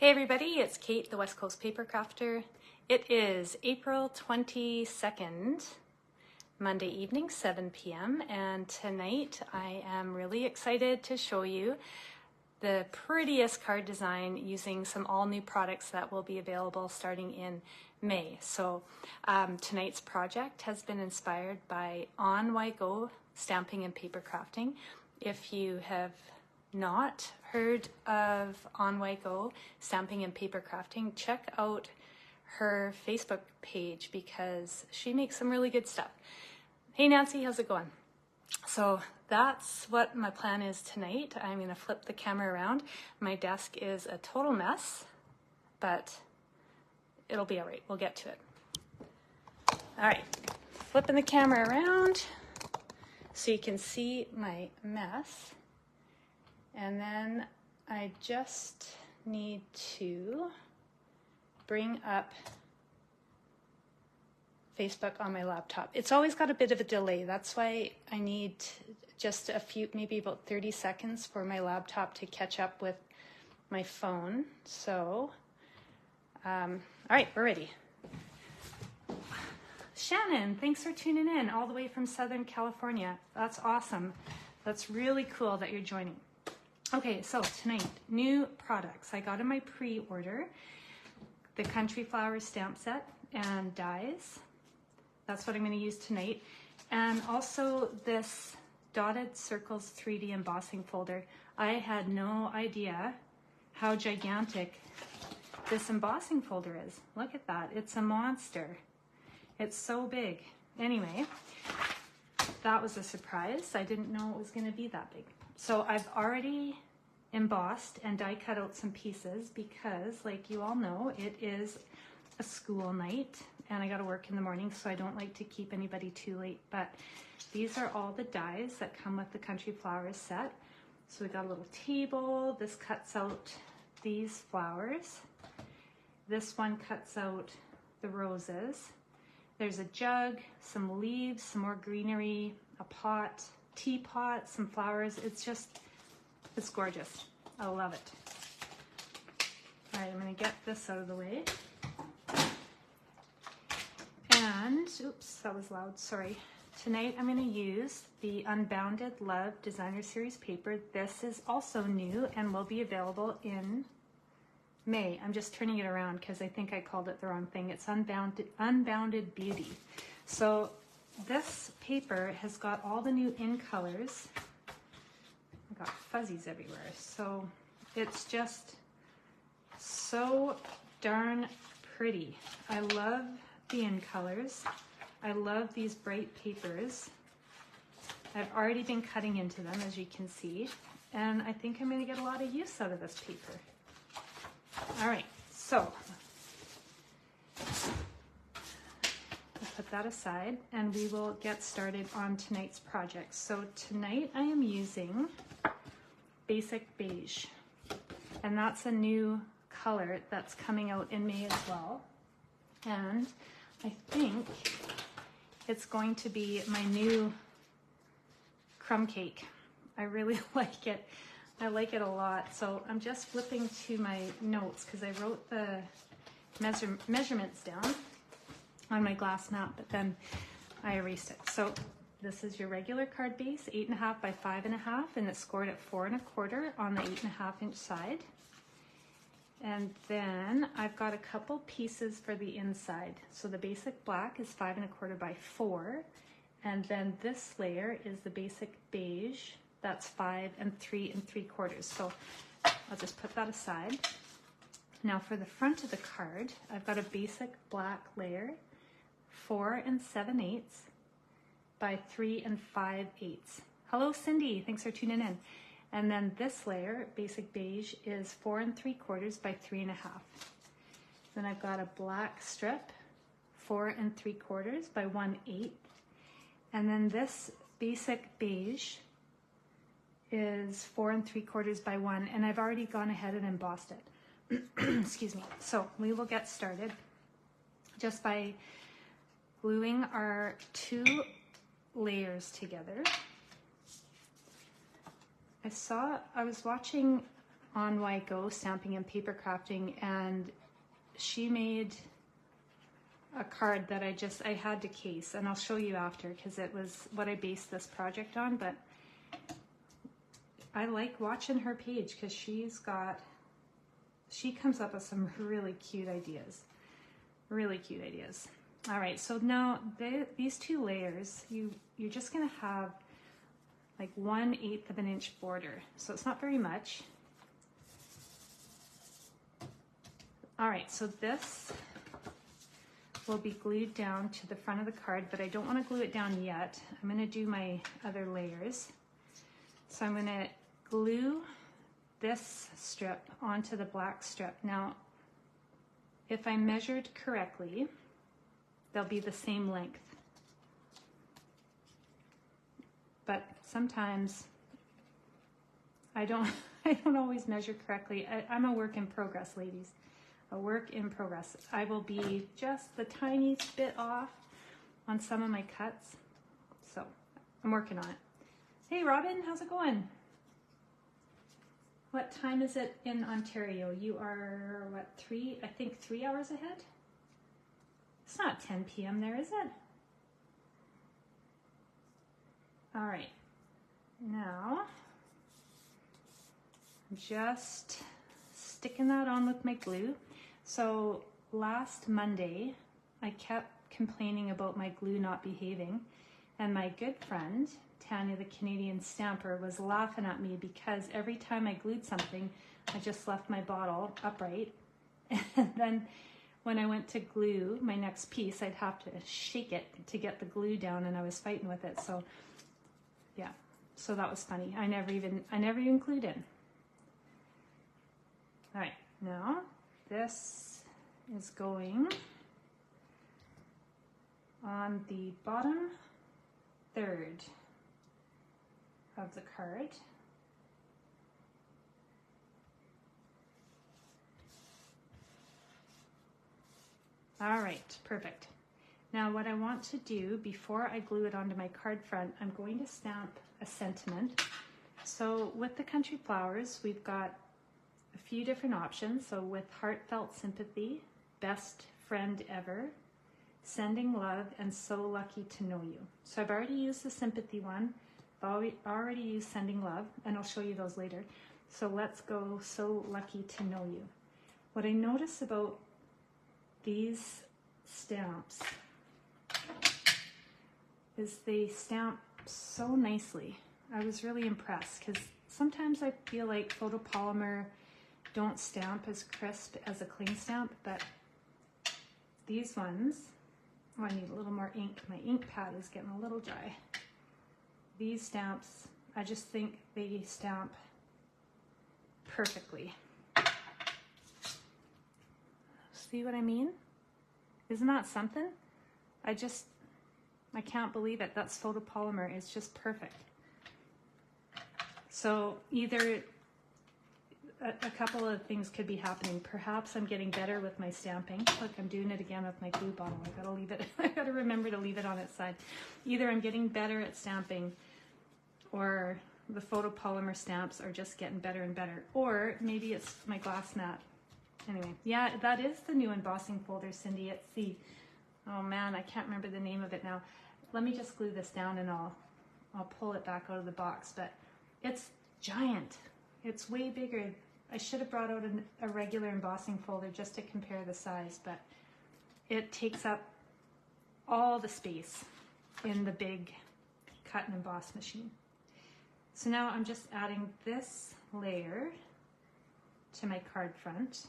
Hey everybody, it's Kate, the West Coast Paper Crafter. It is April 22nd, Monday evening, 7 p.m. and tonight I am really excited to show you the prettiest card design using some all new products that will be available starting in May. So tonight's project has been inspired by On Go Stamping and Paper Crafting. If you have not heard of On Go Stamping and Paper Crafting, check out her Facebook page because she makes some really good stuff. Hey Nancy, how's it going? So that's what my plan is tonight. I'm going to flip the camera around. My desk is a total mess, but it'll be all right. We'll get to it. All right, flipping the camera around so you can see my mess. And then I just need to bring up Facebook on my laptop. It's always got a bit of a delay. That's why I need just a few, maybe about 30 seconds for my laptop to catch up with my phone. So, all right, we're ready. Shannon, thanks for tuning in all the way from Southern California. That's awesome. That's really cool that you're joining. Okay, so tonight, new products. I got in my pre-order the Country Flowers stamp set and dies. That's what I'm going to use tonight. And also this Dotted Circles 3D embossing folder. I had no idea how gigantic this embossing folder is. Look at that. It's a monster. It's so big. Anyway, that was a surprise. I didn't know it was going to be that big. So I've already embossed and die cut out some pieces because, like you all know, it is a school night and I got to work in the morning, so I don't like to keep anybody too late. But these are all the dies that come with the Country Flowers set. So we got a little table. This cuts out these flowers. This one cuts out the roses. There's a jug, some leaves, some more greenery, a pot, teapot, some flowers. It's gorgeous. I love it. All right, I'm going to get this out of the way. And, oops, that was loud, sorry. Tonight I'm going to use the Unbounded Love Designer Series paper. This is also new and will be available in May. I'm just turning it around because I think I called it the wrong thing. It's Unbounded Beauty. So this paper has got all the new in colors. I got fuzzies everywhere. So it's just so darn pretty. I love the in colors. I love these bright papers. I've already been cutting into them, as you can see, and I think I'm going to get a lot of use out of this paper. All right, so I'll put that aside and we will get started on tonight's project. So tonight I am using Basic Beige, and that's a new color that's coming out in May as well. And I think it's going to be my new crumb cake. I really like it. I like it a lot. So I'm just flipping to my notes because I wrote the measurements down on my glass map, but then I erased it. So this is your regular card base, 8.5 by 5.5, and it's scored at 4 1/4 on the 8.5 inch side. And then I've got a couple pieces for the inside. So the basic black is 5 1/4 by 4, and then this layer is the basic beige. That's 5 3 3/4. So I'll just put that aside. Now for the front of the card, I've got a basic black layer, 4 7/8 by 3 5/8. Hello Cindy, thanks for tuning in. And then this layer, basic beige, is 4 3/4 by 3 1/2. Then I've got a black strip, 4 3/4 by 1/8. And then this basic beige is 4 3/4 by 1, and I've already gone ahead and embossed it. Excuse me. So we will get started just by gluing our two layers together. I was watching on Go Stamping and Paper Crafting, and she made a card that I had to case, and I'll show you after because it was what I based this project on. But I like watching her page because she comes up with some really cute ideas. Really cute ideas. All right, so now these two layers, you're just gonna have like 1/8 of an inch border. So it's not very much. All right, so this will be glued down to the front of the card, but I don't want to glue it down yet. I'm gonna do my other layers. So I'm gonna glue this strip onto the black strip. Now, if I measured correctly, they'll be the same length. But sometimes I don't always measure correctly. I'm a work in progress, ladies. A work in progress. I will be just the tiniest bit off on some of my cuts. So I'm working on it. Hey Robin, how's it going? What time is it in Ontario? You are, what, 3 hours ahead? It's not 10 p.m. there, is it? All right, now I'm just sticking that on with my glue. So last Monday, I kept complaining about my glue not behaving, and my good friend, Tanya the Canadian Stamper, was laughing at me because every time I glued something, I just left my bottle upright, and then when I went to glue my next piece, I'd have to shake it to get the glue down, and I was fighting with it. So yeah, so that was funny. I never even glued in. All right, now this is going on the bottom third of the card. All right, perfect. Now what I want to do before I glue it onto my card front, I'm going to stamp a sentiment. So with the country flowers, we've got a few different options. So with Heartfelt Sympathy, Best Friend Ever, Sending Love, and So Lucky to Know You. So I've already used the sympathy one. I've already used Sending Love, and I'll show you those later. So let's go So Lucky to Know You. What I notice about these stamps is they stamp so nicely. I was really impressed because sometimes I feel like photopolymer don't stamp as crisp as a cling stamp, but these ones, oh, I need a little more ink. My ink pad is getting a little dry. These stamps, I just think they stamp perfectly. See what I mean? Isn't that something? I can't believe it. That's photopolymer. It's just perfect. So either a couple of things could be happening. Perhaps I'm getting better with my stamping. Look, I'm doing it again with my glue bottle. I gotta leave it. I gotta remember to leave it on its side. Either I'm getting better at stamping, or the photopolymer stamps are just getting better and better. Or maybe it's my glass mat. Anyway, yeah, that is the new embossing folder, Cindy. It's the, oh man, I can't remember the name of it now. Let me just glue this down and I'll pull it back out of the box. But it's giant. It's way bigger. I should have brought out a regular embossing folder just to compare the size, but it takes up all the space in the big cut and emboss machine. So now I'm just adding this layer to my card front.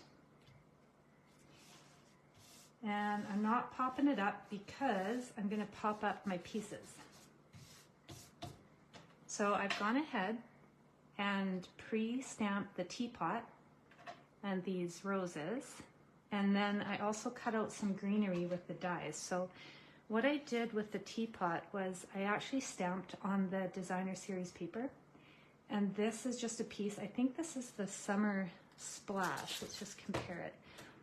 And I'm not popping it up because I'm going to pop up my pieces. So I've gone ahead and pre-stamped the teapot and these roses. And then I also cut out some greenery with the dies. So what I did with the teapot was I actually stamped on the designer series paper. And this is just a piece. I think this is the Summer Splash. Let's just compare it.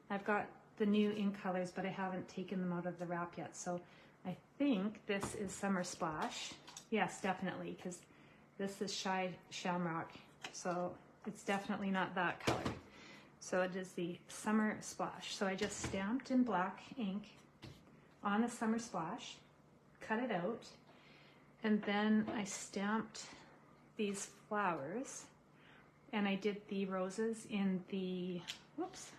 I've got the new ink colors, but I haven't taken them out of the wrap yet. So I think this is Summer Splash. Yes, definitely, because this is Shamrock. So It's definitely not that color. So it is the Summer Splash. So I just stamped in black ink on the Summer Splash, cut it out, and then I stamped these flowers, and I did the roses in the, whoops,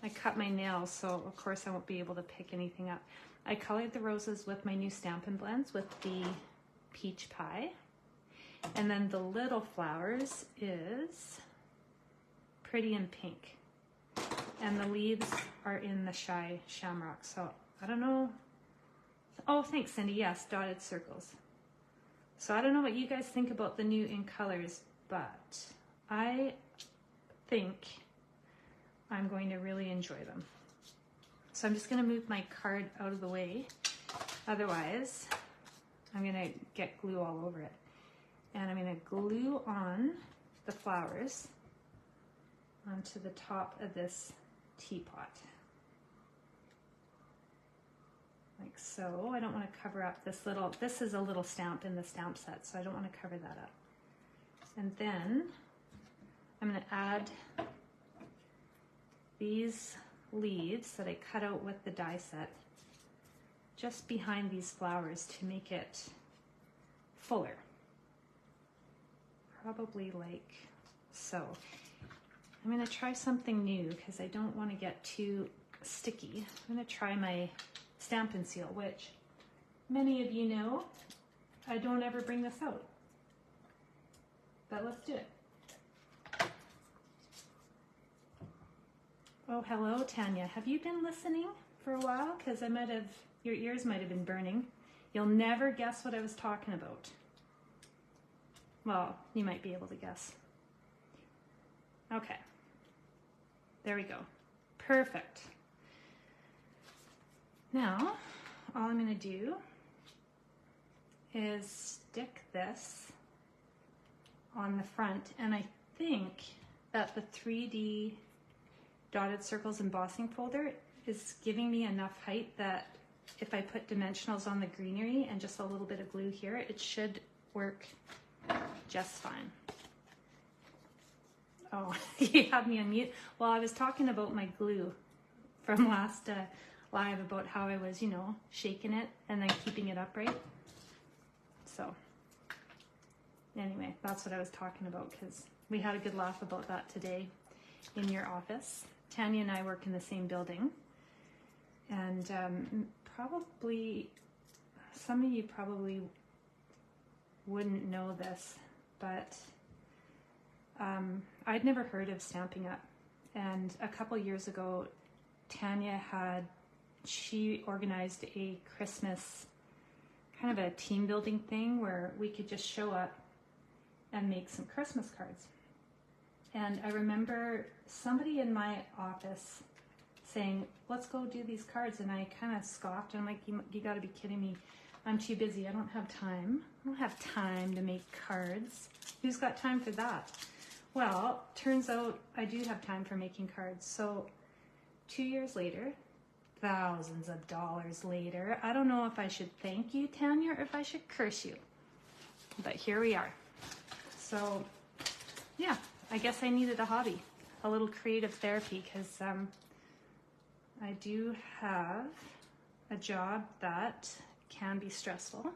I cut my nails, so of course I won't be able to pick anything up. I colored the roses with my new Stampin' blends with the Peach Pie. And then the little flowers is Pretty in Pink. And the leaves are in the Shamrock. So I don't know. Oh, thanks, Cindy. Yes, dotted circles. So I don't know what you guys think about the new in colors, but I think I'm going to really enjoy them. So I'm just going to move my card out of the way. Otherwise, I'm going to get glue all over it. And I'm going to glue on the flowers onto the top of this teapot. Like so. I don't want to cover up this little, this is a little stamp in the stamp set, so I don't want to cover that up. And then I'm going to add these leaves that I cut out with the die set just behind these flowers to make it fuller. Probably like so. I'm going to try something new because I don't want to get too sticky. I'm going to try my Stampin' Seal, which many of you know I don't ever bring this out. But let's do it. Oh, hello, Tanya. Have you been listening for a while? Because I might have, your ears might have been burning. You'll never guess what I was talking about. Well, you might be able to guess. Okay. There we go. Perfect. Now, all I'm going to do is stick this on the front, and I think that the 3D dotted circles embossing folder is giving me enough height that if I put dimensionals on the greenery and just a little bit of glue here, it should work just fine. Oh, you had me on mute. Well, I was talking about my glue from last live about how I was, you know, shaking it and then keeping it upright. So anyway, that's what I was talking about because we had a good laugh about that today in your office. Tanya and I work in the same building, and probably some of you probably wouldn't know this, but I'd never heard of Stampin' Up, and a couple years ago Tanya she organized a Christmas kind of a team building thing where we could just show up and make some Christmas cards. And I remember somebody in my office saying, let's go do these cards. And I kind of scoffed. I'm like, you gotta be kidding me. I'm too busy. I don't have time. I don't have time to make cards. Who's got time for that? Well, turns out I do have time for making cards. So 2 years later, thousands of dollars later, I don't know if I should thank you, Tanya, or if I should curse you. But here we are. So yeah. I guess I needed a hobby, a little creative therapy, because I do have a job that can be stressful,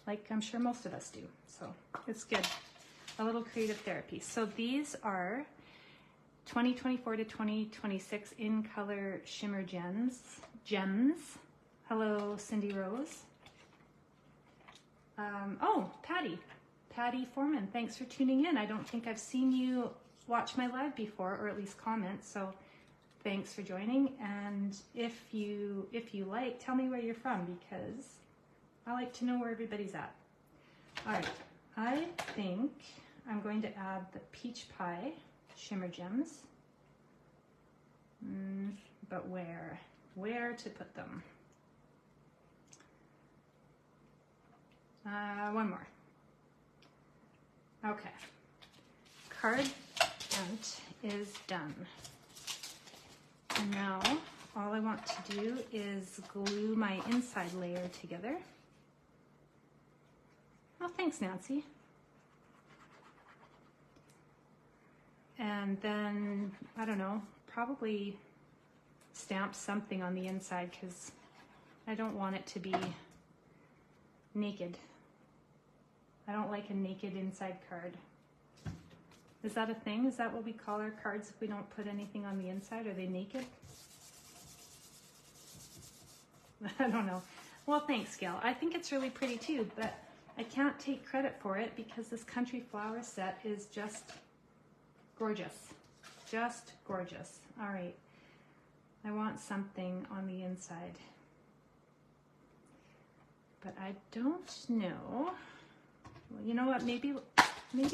like I'm sure most of us do. So it's good, a little creative therapy. So these are 2024 to 2026 in color shimmer gems. Hello, Cindy Rose. Oh, Patty Foreman, thanks for tuning in. I don't think I've seen you watch my live before, or at least comment, so thanks for joining. And if you like, tell me where you're from, because I like to know where everybody's at. All right, I think I'm going to add the Peach Pie shimmer gems, but where to put them? One more. Okay, card front is done. And now all I want to do is glue my inside layer together. Oh, thanks, Nancy. and then, I don't know, probably stamp something on the inside because I don't want it to be naked. I don't like a naked inside card. Is that a thing? Is that what we call our cards if we don't put anything on the inside? Are they naked? I don't know. Well, thanks, Gail. I think it's really pretty too, but I can't take credit for it because this country flower set is just gorgeous. Just gorgeous. All right. I want something on the inside. But I don't know. Well, you know what? Maybe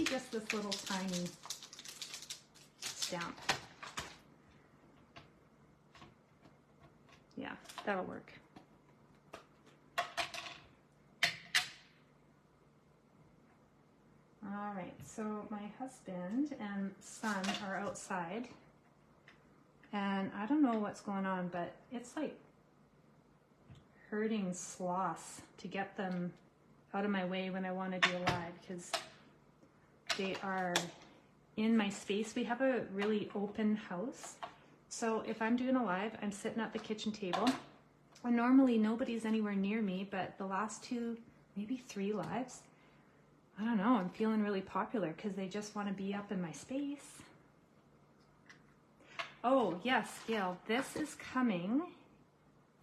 just this little tiny stamp. Yeah, that'll work. All right, so my husband and son are outside, and I don't know what's going on, but it's like herding sloths to get them out of my way when I want to do a live, because they are in my space. We have a really open house, so if I'm doing a live, I'm sitting at the kitchen table, and normally nobody's anywhere near me, but the last 2, maybe 3 lives, I don't know, I'm feeling really popular because they just want to be up in my space. Oh yes, Gail, this is coming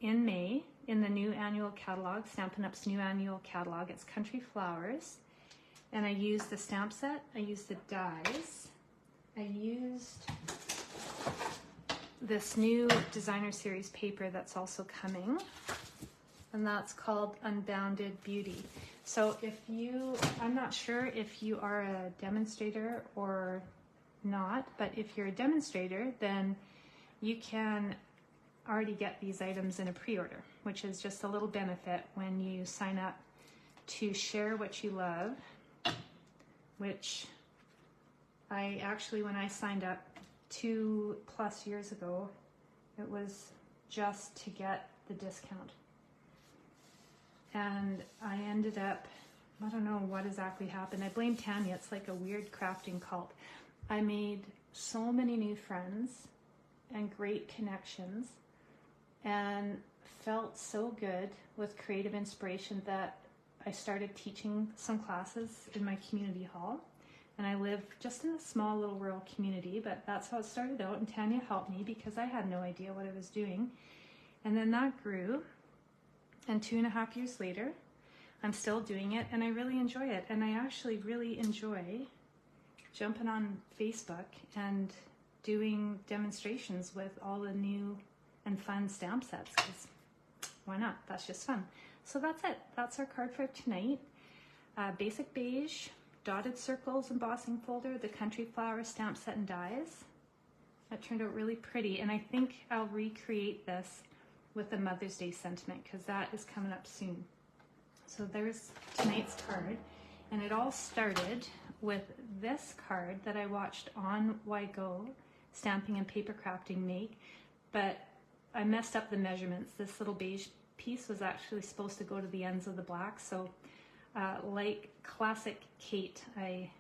in May in the new annual catalog, Stampin' Up's new annual catalog. It's Country Flowers, and I used the stamp set, I used the dies, I used this new designer series paper that's also coming, and that's called Unbounded Beauty. So if you, I'm not sure if you are a demonstrator or not, but if you're a demonstrator, then you can already get these items in a pre-order, which is just a little benefit when you sign up to share what you love, which I actually, when I signed up 2+ years ago, it was just to get the discount. And I ended up, I don't know what exactly happened. I blame Tanya. It's like a weird crafting cult. I made so many new friends and great connections and felt so good with creative inspiration that I started teaching some classes in my community hall. And I live just in a small little rural community, but that's how it started out. And Tanya helped me because I had no idea what I was doing. And then that grew. And 2.5 years later, I'm still doing it, and I really enjoy it. And I actually really enjoy jumping on Facebook and doing demonstrations with all the new and fun stamp sets, because why not? That's just fun. So that's it. That's our card for tonight. Basic beige, dotted circles embossing folder, the country flower stamp set and dies. That turned out really pretty, and I think I'll recreate this with the Mother's Day sentiment because that is coming up soon. So there's tonight's card, and it all started with this card that I watched on YGO Stamping and Paper Crafting make, but I messed up the measurements. This little beige piece was actually supposed to go to the ends of the black, so like classic Kate, I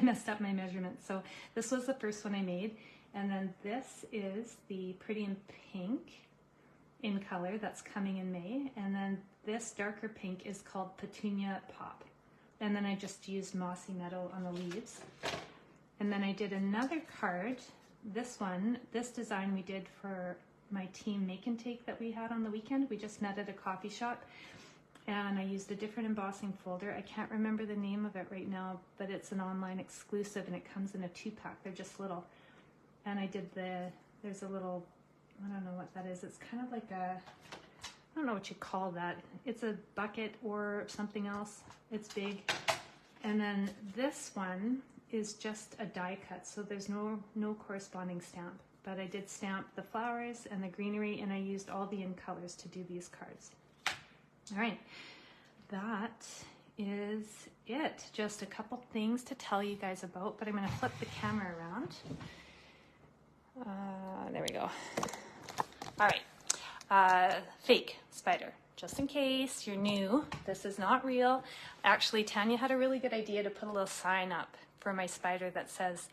messed up my measurements. So this was the first one I made, and then this is the Pretty in Pink in color that's coming in May, and then this darker pink is called Petunia Pop, and then I just used Mossy Meadow on the leaves. And then I did another card, this design we did for my team make and take that we had on the weekend. We just met at a coffee shop, and I used a different embossing folder. I can't remember the name of it right now, but it's an online exclusive, and it comes in a 2-pack. They're just little, and I did there's a little, I don't know what that is. It's kind of like a, I don't know what you call that. It's a bucket or something else. It's big. And then this one is just a die cut, so there's no corresponding stamp. But I did stamp the flowers and the greenery, and I used all the in colors to do these cards. All right, that is it. Just a couple things to tell you guys about, but I'm going to flip the camera around. There we go. All right, fake spider. Just in case you're new, this is not real. Actually, Tanya had a really good idea to put a little sign up for my spider that says,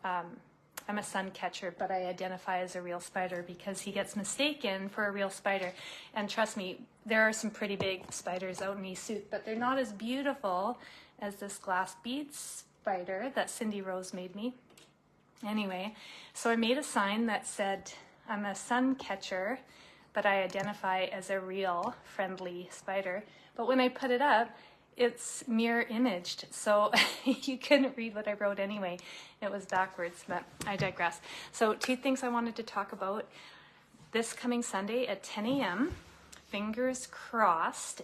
I'm a sun catcher, but I identify as a real spider because he gets mistaken for a real spider. And trust me, there are some pretty big spiders out in East, but they're not as beautiful as this glass bead spider that Cindy Rose made me. Anyway, so I made a sign that said, I'm a sun catcher, but I identify as a real friendly spider. But when I put it up, it's mirror imaged, so you couldn't read what I wrote anyway. It was backwards, but I digress. So 2 things I wanted to talk about. This coming Sunday at 10 a.m., fingers crossed,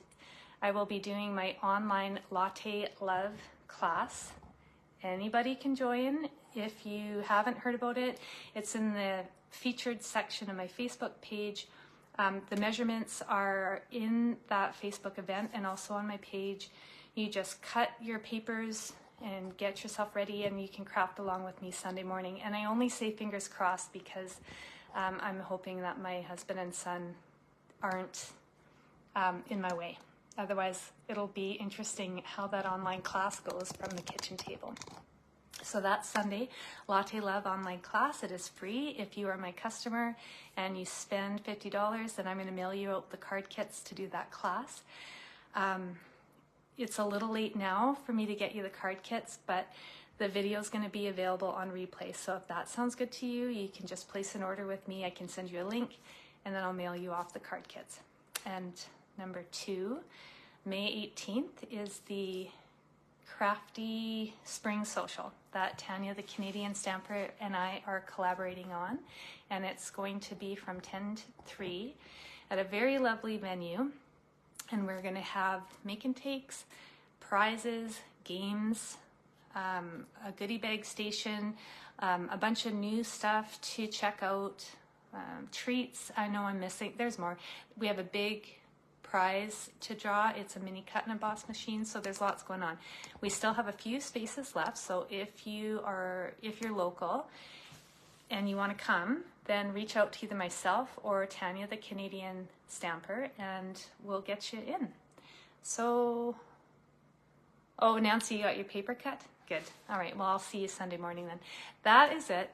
I will be doing my online Latte Love class. Anybody can join. If you haven't heard about it, it's in the featured section of my Facebook page. The measurements are in that Facebook event and also on my page. You just cut your papers and get yourself ready, and you can craft along with me Sunday morning. And I only say fingers crossed because I'm hoping that my husband and son aren't in my way. Otherwise, it'll be interesting how that online class goes from the kitchen table. So that's Sunday, Latte Love online class. It is free. If you are my customer and you spend $50, then I'm going to mail you out the card kits to do that class. It's a little late now for me to get you the card kits, but the video is going to be available on replay. So if that sounds good to you, you can just place an order with me. I can send you a link, and then I'll mail you off the card kits. And number 2, May 18th is the Crafty Spring Social that Tanya, the Canadian stamper, and I are collaborating on, and it's going to be from 10 to 3 at a very lovely venue, and we're going to have make and takes, prizes, games, a goodie bag station, a bunch of new stuff to check out, treats. I know I'm missing, there's more. We have a big prize to draw. It's a mini cut and emboss machine, so there's lots going on. We still have a few spaces left, so if you're local and you want to come, then reach out to either myself or Tanya, the Canadian stamper, and we'll get you in. So, oh, Nancy, you got your paper cut? Good. All right, well, I'll see you Sunday morning then. That is it.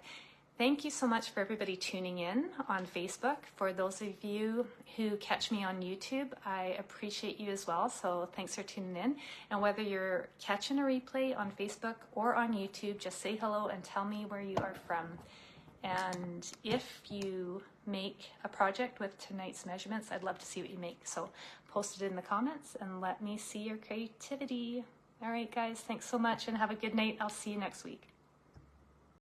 Thank you so much for everybody tuning in on Facebook. For those of you who catch me on YouTube, I appreciate you as well, so thanks for tuning in. And whether you're catching a replay on Facebook or on YouTube, just say hello and tell me where you are from. And if you make a project with tonight's measurements, I'd love to see what you make. So post it in the comments and let me see your creativity. All right, guys, thanks so much and have a good night. I'll see you next week.